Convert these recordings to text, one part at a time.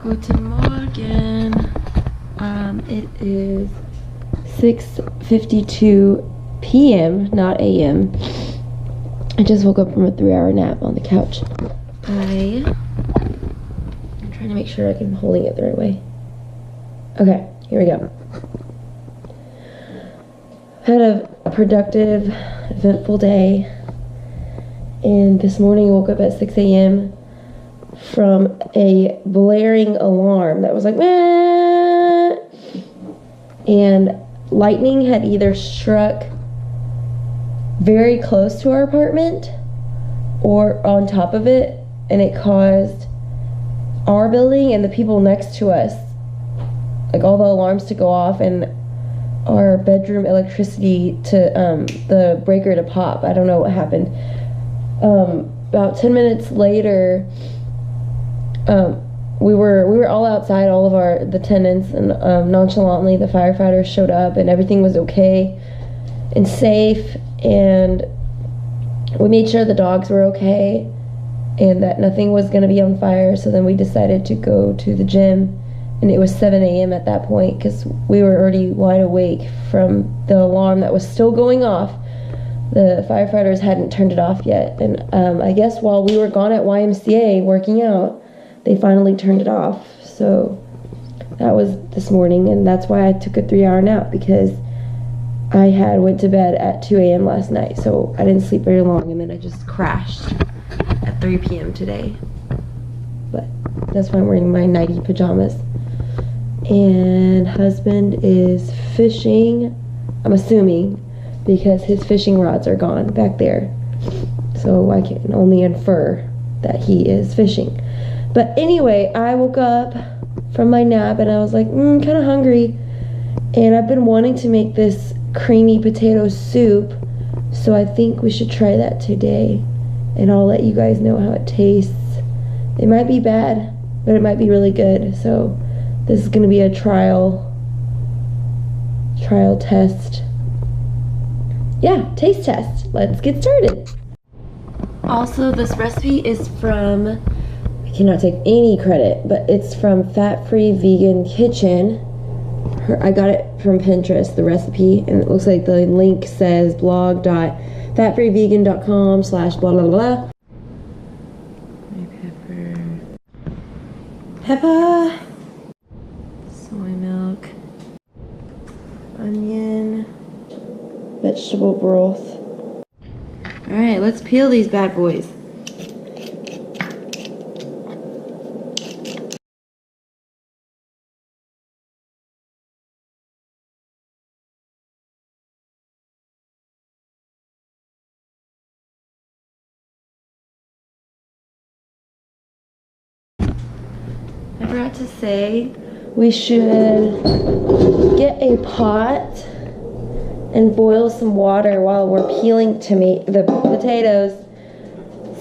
Guten Morgen. It is 6:52 p.m., not a.m. I just woke up from a 3-hour nap on the couch. I'm trying to make sure I'm holding it the right way. Okay, here we go. Had a productive, eventful day. And this morning I woke up at 6 a.m. from a blaring alarm that was like, meh! And lightning had either struck very close to our apartment or on top of it, and it caused our building and the people next to us, like all the alarms to go off and our bedroom electricity to the breaker to pop. I don't know what happened. About 10 minutes later, we were all outside, all of the tenants, and nonchalantly the firefighters showed up and everything was okay and safe, and we made sure the dogs were okay and that nothing was going to be on fire. So then we decided to go to the gym, and it was 7 a.m. at that point because we were already wide awake from the alarm that was still going off. The firefighters hadn't turned it off yet, and I guess while we were gone at YMCA working out, they finally turned it off. So that was this morning, and that's why I took a 3-hour nap, because I went to bed at 2 a.m. last night, so I didn't sleep very long, and then I just crashed at 3 p.m. today. But that's why I'm wearing my nighty pajamas. And husband is fishing, I'm assuming, because his fishing rods are gone back there. So I can only infer that he is fishing. But anyway, I woke up from my nap and I was like, kind of hungry. And I've been wanting to make this creamy potato soup, so I think we should try that today. And I'll let you guys know how it tastes. It might be bad, but it might be really good. So this is going to be a trial test. Yeah, taste test. Let's get started. Also, this recipe is from, I cannot take any credit, but it's from Fat Free Vegan Kitchen. I got it from Pinterest, the recipe, and it looks like the link says blog.fatfreevegan.com/blah blah blah. Pepper, soy milk, onion, vegetable broth. Alright, let's peel these bad boys. I forgot to say, we should get a pot and boil some water while we're peeling the potatoes,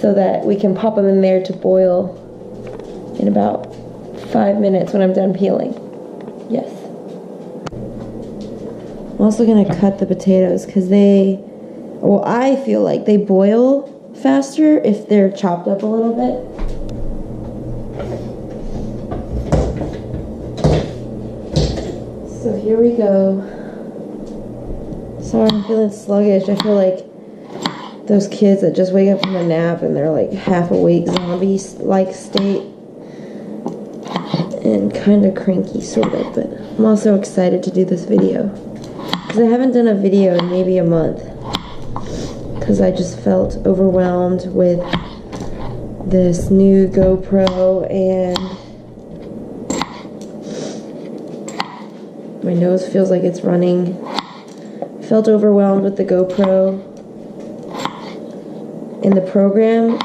so that we can pop them in there to boil in about 5 minutes when I'm done peeling. Yes. I'm also gonna cut the potatoes because I feel like they boil faster if they're chopped up a little bit. So here we go. Sorry, I'm feeling sluggish. I feel like those kids that just wake up from a nap and they're like half awake, zombie-like state, and kind of cranky, sort of. But I'm also excited to do this video because I haven't done a video in maybe a month, because I just felt overwhelmed with this new GoPro, and my nose feels like it's running. Felt overwhelmed with the GoPro, and the program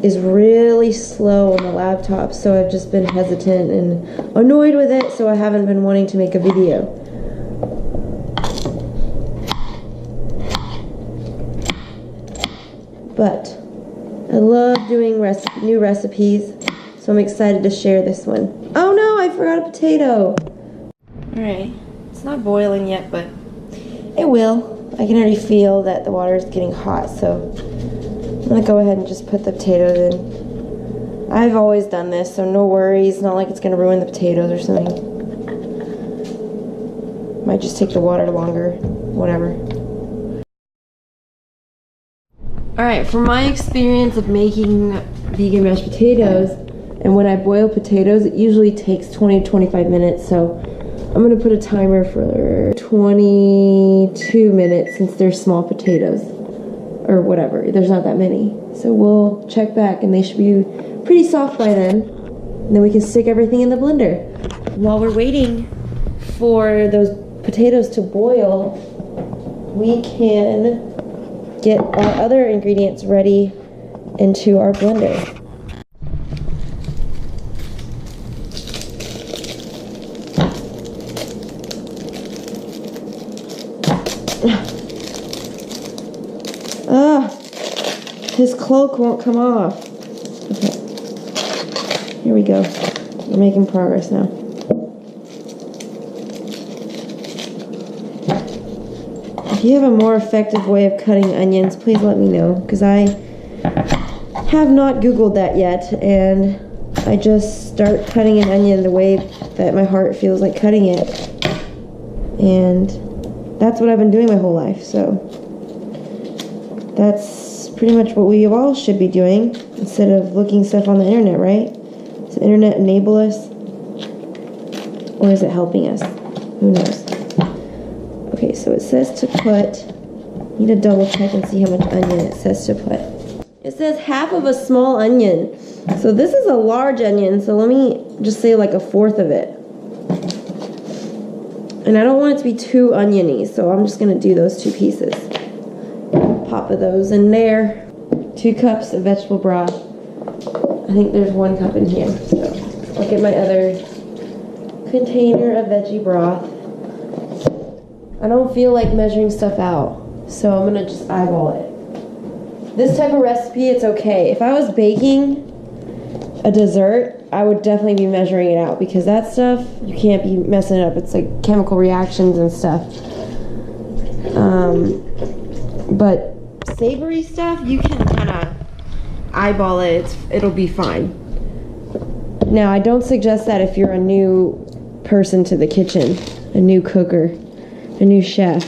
is really slow on the laptop, so I've just been hesitant and annoyed with it, so I haven't been wanting to make a video. But I love doing new recipes, so I'm excited to share this one. Oh no, I forgot a potato. Alright, it's not boiling yet, but it will. I can already feel that the water is getting hot, so I'm going to go ahead and just put the potatoes in. I've always done this, so no worries. Not like it's going to ruin the potatoes or something. Might just take the water longer. Whatever. Alright, from my experience of making vegan mashed potatoes, and when I boil potatoes, it usually takes 20 to 25 minutes, so I'm going to put a timer for 22 minutes since they're small potatoes. Or whatever, there's not that many. So we'll check back, and they should be pretty soft by then. And then we can stick everything in the blender. While we're waiting for those potatoes to boil, we can get our other ingredients ready into our blender. His cloak won't come off. Okay. Here we go. We're making progress now. If you have a more effective way of cutting onions, please let me know, because I have not Googled that yet, and I just start cutting an onion the way that my heart feels like cutting it. And that's what I've been doing my whole life, so that's pretty much what we all should be doing instead of looking stuff on the internet, right? Does the internet enable us? Or is it helping us? Who knows? Okay, so it says to put, need to double check and see how much onion it says to put. It says half of a small onion. So this is a large onion, so let me just say like a fourth of it. And I don't want it to be too oniony, so I'm just going to do those 2 pieces. Pop of those in there. 2 cups of vegetable broth. I think there's 1 cup in here, so I'll get my other container of veggie broth. I don't feel like measuring stuff out, so I'm gonna just eyeball it. This type of recipe, it's okay. If I was baking a dessert, I would definitely be measuring it out, because that stuff, you can't be messing it up. It's like chemical reactions and stuff. But savory stuff, you can kind of eyeball it. It'll be fine. Now, I don't suggest that if you're a new person to the kitchen, a new cooker, a new chef,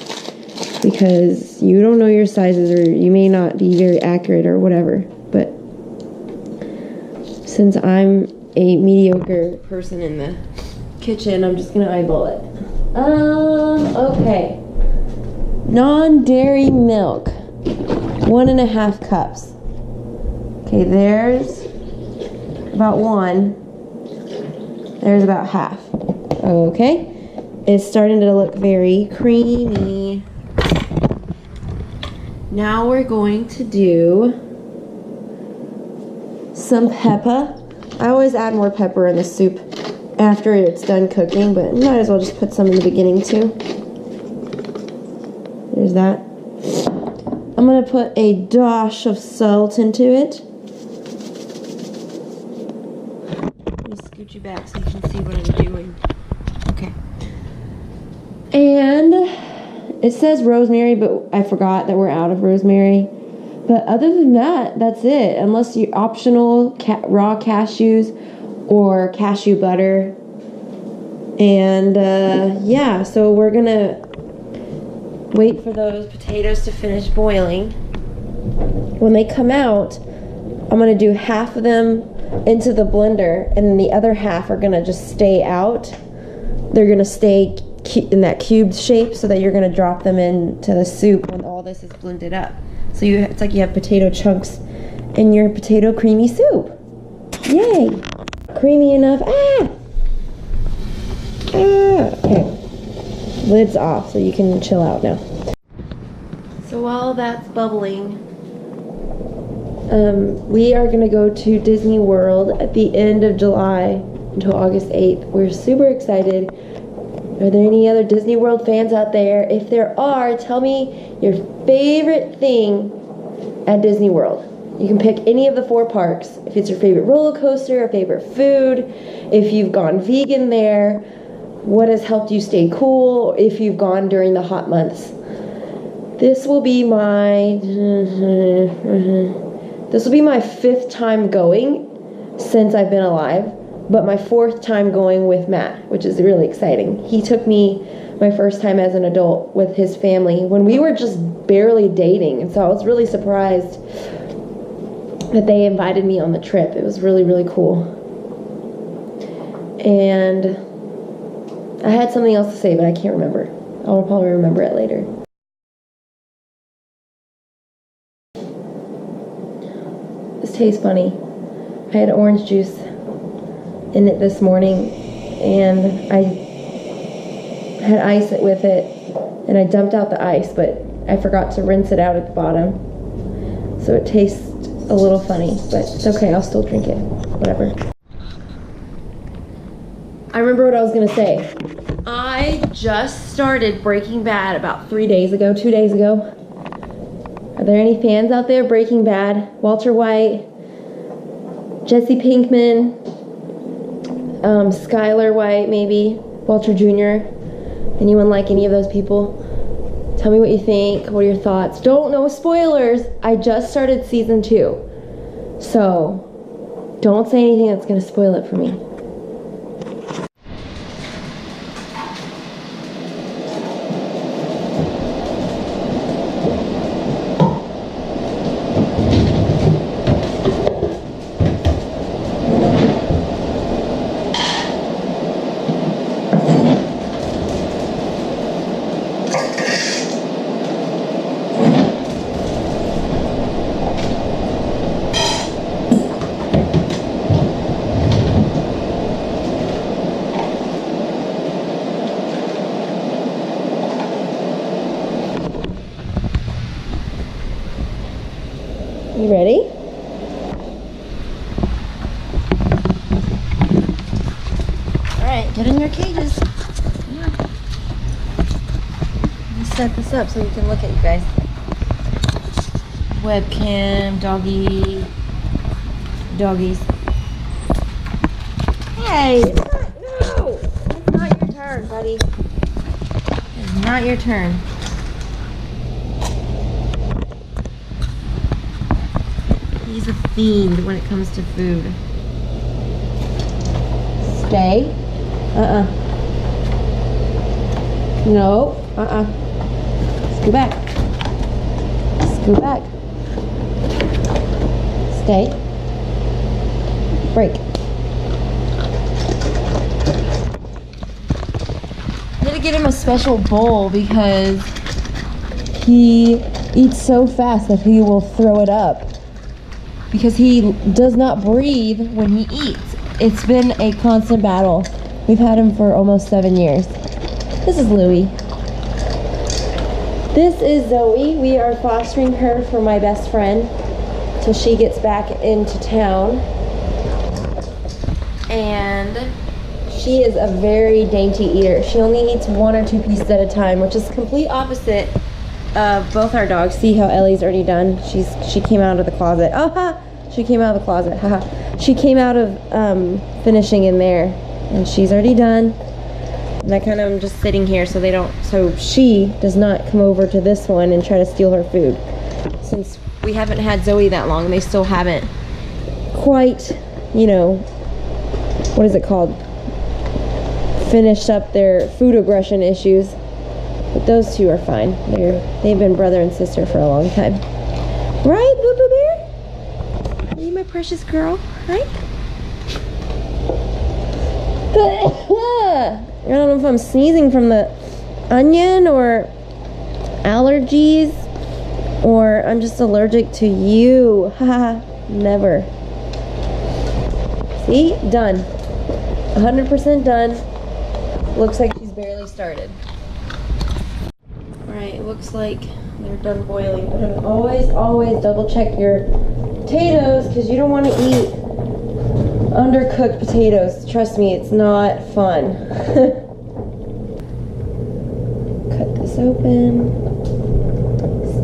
because you don't know your sizes, or you may not be very accurate or whatever. But since I'm a mediocre person in the kitchen, I'm just gonna eyeball it. Okay. Non-dairy milk, 1.5 cups. Okay, there's about 1. There's about half. Okay, it's starting to look very creamy. Now we're going to do some pepper. I always add more pepper in the soup after it's done cooking, but might as well just put some in the beginning too. There's that. I'm going to put a dash of salt into it. Let me scoot you back so you can see what I'm doing. Okay. And it says rosemary, but I forgot that we're out of rosemary. But other than that, that's it. Unless you're optional raw cashews or cashew butter. And yeah, so we're going to wait for those potatoes to finish boiling. When they come out, I'm going to do half of them into the blender, and then the other half are going to just stay out. They're going to stay in that cubed shape, so that you're going to drop them into the soup when all this is blended up. So it's like you have potato chunks in your potato creamy soup. Yay! Creamy enough. Okay. Lid's off, so you can chill out now. So while that's bubbling, we are going to go to Disney World at the end of July until August 8th. We're super excited. Are there any other Disney World fans out there? If there are, tell me your favorite thing at Disney World. You can pick any of the 4 parks. If it's your favorite roller coaster, or favorite food, if you've gone vegan there, what has helped you stay cool, if you've gone during the hot months. This will be my 5th time going. since I've been alive, but my 4th time going with Matt, which is really exciting. He took me my first time as an adult with his family when we were just barely dating, and so I was really surprised that they invited me on the trip. It was really, really cool. And I had something else to say, but I can't remember. I'll probably remember it later. This tastes funny. I had orange juice in it this morning, and I had ice with it, and I dumped out the ice, but I forgot to rinse it out at the bottom. So it tastes a little funny, but it's okay, I'll still drink it. Whatever. I remember what I was gonna say. I just started Breaking Bad about 2 days ago. Are there any fans out there? Breaking Bad, Walter White, Jesse Pinkman, Skylar White, maybe, Walter Jr. Anyone like any of those people? Tell me what you think. What are your thoughts? No spoilers. I just started season 2. So, don't say anything that's going to spoil it for me. You ready? Alright, get in your cages. Come on. Let me set this up so you can look at you guys. Webcam, doggies. Hey, no! It's not your turn, buddy. It's not your turn. He's a fiend when it comes to food. Stay. No. Scoot back. Scoot back. Stay. Break. I had to get him a special bowl because he eats so fast that he will throw it up. Because he does not breathe when he eats. It's been a constant battle. We've had him for almost 7 years. This is Louie. This is Zoe. We are fostering her for my best friend till she gets back into town. And she is a very dainty eater. She only eats 1 or 2 pieces at a time, which is complete opposite of both our dogs. See how Ellie's already done? She came out of the closet. Oh, ha! She came out of the closet. Haha. She came out of finishing in there, and she's already done. And I kind of am just sitting here so she does not come over to this one and try to steal her food. Since we haven't had Zoe that long, they still haven't quite, what is it called? Finished up their food aggression issues. But those two are fine. They've been brother and sister for a long time. Right, Boo Boo Bear? Are you my precious girl? Right? I don't know if I'm sneezing from the onion or allergies or I'm just allergic to you. Haha, never. See? Done. 100% done. Looks like she's barely started. Alright, it looks like they're done boiling. But always double check your potatoes because you don't want to eat undercooked potatoes. Trust me, it's not fun. Cut this open.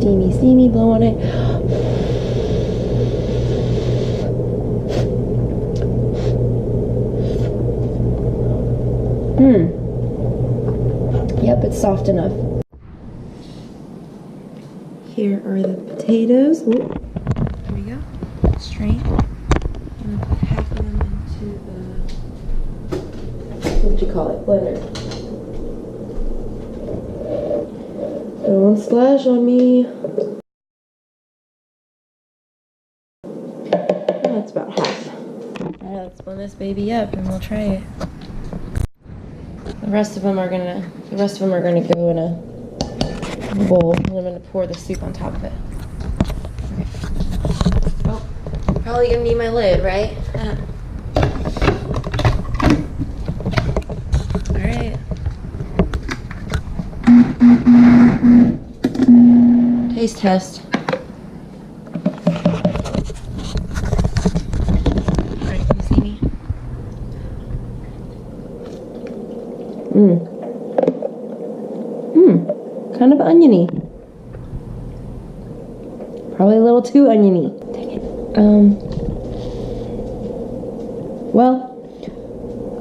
Steamy, blow on it. Yep, it's soft enough. Here are the potatoes. Ooh. There we go. Straight. I'm gonna put half of them what you call it, blender. Don't splash on me. That's about half. Alright, let's blend this baby up and we'll try it. The rest of them are gonna go in a bowl, and I'm gonna pour the soup on top of it. Okay. Oh, probably gonna need my lid, right? Alright. Taste test. Alright, can you see me? Kind of oniony. Probably a little too oniony. Dang it. Well,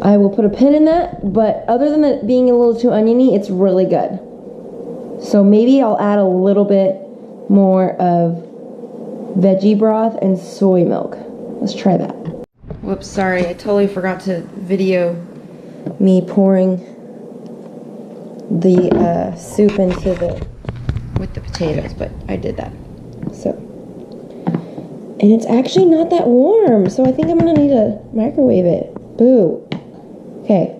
I will put a pin in that, but other than it being a little too oniony, it's really good. So maybe I'll add a little bit more of veggie broth and soy milk. Let's try that. Whoops, sorry, I totally forgot to video me pouring the soup into with the potatoes, but I did that. So, and it's actually not that warm, so I think I'm gonna need to microwave it. Boo. Okay.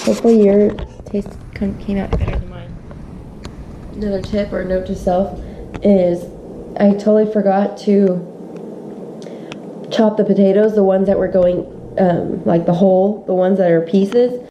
Hopefully your taste came out better than mine. Another tip or note to self is I totally forgot to chop the potatoes, the ones that were going like the ones that are pieces.